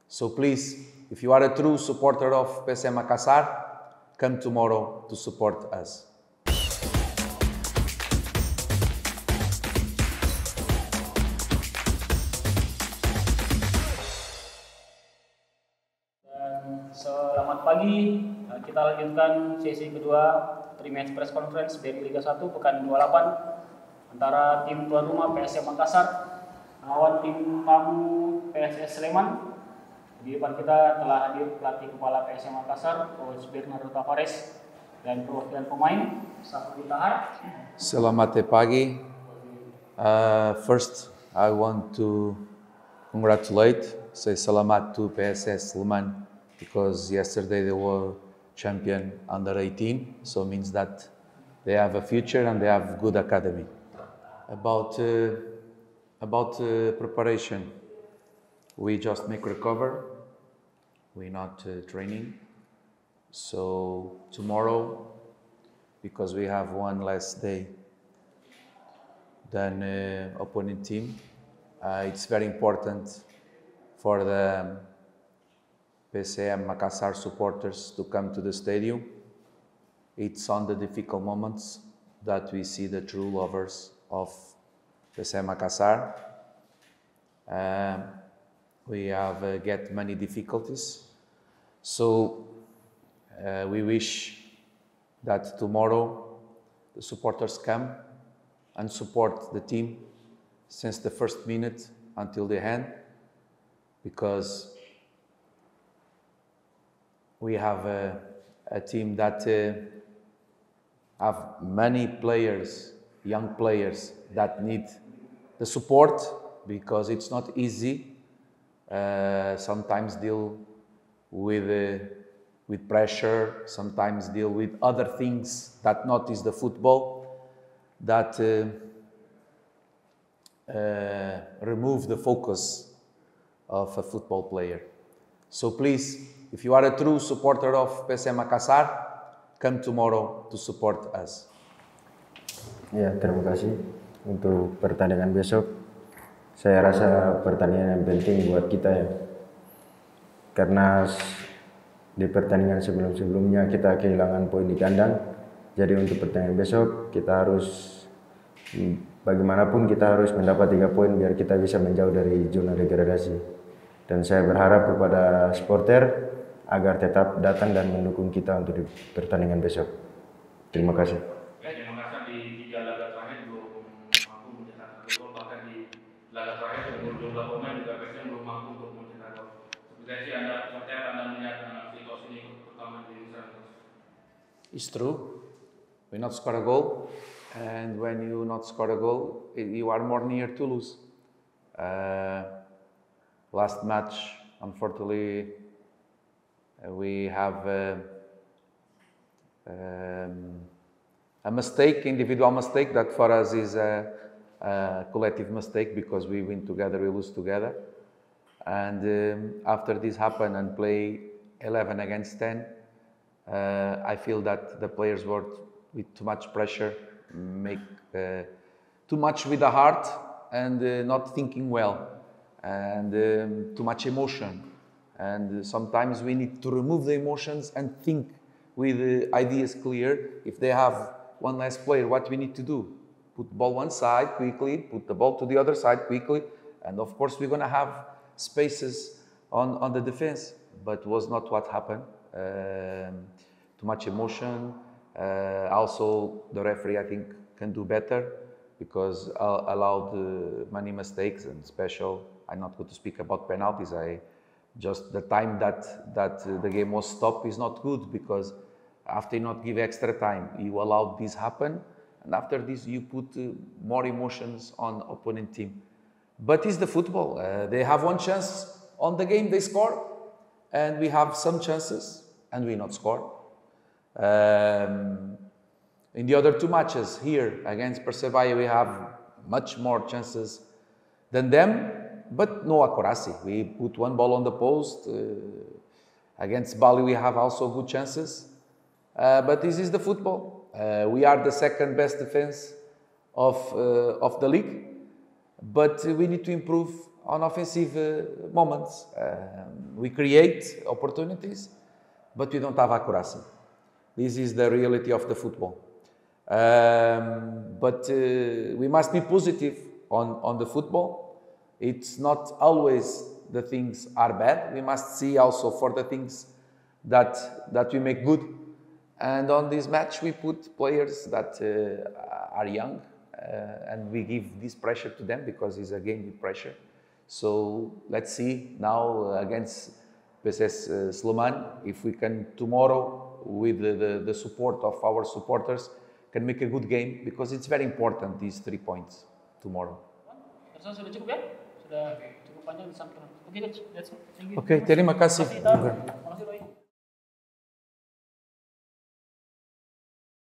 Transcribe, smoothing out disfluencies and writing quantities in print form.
So please, if you are a true supporter of PSM Makassar, come tomorrow to support us. Selamat pagi, kita lanjutkan sesi kedua PreMatch Press Conference dari Liga 1 Pekan 28 antara tim tuan rumah PSM Makassar melawan tim tamu PSS Sleman. Di depan kita telah hadir pelatih kepala PSM Makassar, Coach Bernardo Tavares, dan perwakilan pemain, Safri Tahar. Selamat pagi. First, I want to say selamat to PSS Sleman, because yesterday they were champion under 18, so it means that they have a future and they have good academy. About preparation, we just make recover. We're not training. So tomorrow, because we have one less day than opponent team, it's very important for the PSM Makassar supporters to come to the stadium. It's on the difficult moments that we see the true lovers of PSM Makassar. We have get many difficulties, so we wish that tomorrow the supporters come and support the team since the first minute until the end, because we have a team that have many players, young players, that need the support, because it's not easy. Sometimes deal with pressure, sometimes deal with other things that not is the football, that remove the focus of a football player. So please, if you are a true supporter of PSM Makassar, come tomorrow to support us. Ya, terima kasih untuk pertandingan besok. Saya rasa pertandingan yang penting buat kita ya. Karena di pertandingan sebelum-sebelumnya kita kehilangan poin di kandang. Jadi untuk pertandingan besok kita harus, bagaimanapun kita harus mendapat 3 poin biar kita bisa menjauh dari zona degradasi. Dan saya berharap kepada supporter agar tetap datang dan mendukung kita untuk di pertandingan besok. Terima kasih. Makassar di 3 laga terakhir belum mampu mencetak gol, bahkan di laga terakhir dengan jumlah pemain juga PSM belum mampu untuk mencetak gol. Seperti Anda melihat situasi ini terutama di sana. It's true. We not score a goal, and when you not score a goal, you are more near to lose. Last match, unfortunately, we have a mistake, individual mistake, that for us is a collective mistake, because we win together, we lose together. And after this happened and play 11 against 10, I feel that the players were with too much pressure, make too much with the heart, and not thinking well, and too much emotion. And sometimes we need to remove the emotions and think with ideas clear. If they have one less player, what we need to do? Put the ball one side quickly, put the ball to the other side quickly, and of course we're going to have spaces on the defense. But was not what happened. Too much emotion. Also, the referee, I think, can do better, because allowed many mistakes, and special. I'm not going to speak about penalties. Just the time that the game was stopped is not good, because after you not give extra time, you allowed this happen, and after this you put more emotions on opponent team. But it's the football. They have one chance on the game, they score, and we have some chances and we not score. In the other 2 matches here against Persebaya, we have much more chances than them, but no accuracy. We put 1 ball on the post. Against Bali, we have also good chances. But this is the football. We are the second best defense of the league, but we need to improve on offensive moments. We create opportunities, but we don't have accuracy. This is the reality of the football. But we must be positive on the football. It's not always the things are bad. We must see also for the things that we make good. And on this match, we put players that are young, and we give this pressure to them because it's a game with pressure. So let's see now against PSS Sleman if we can tomorrow, with the support of our supporters, can make a good game, because it's very important, these 3 points tomorrow. Sudah cukup ya? Sudah cukup panjang disampaikan. Oke, that's it. Thank you. Oke, terima kasih. Terima kasih, Tar. Terima kasih, Roy.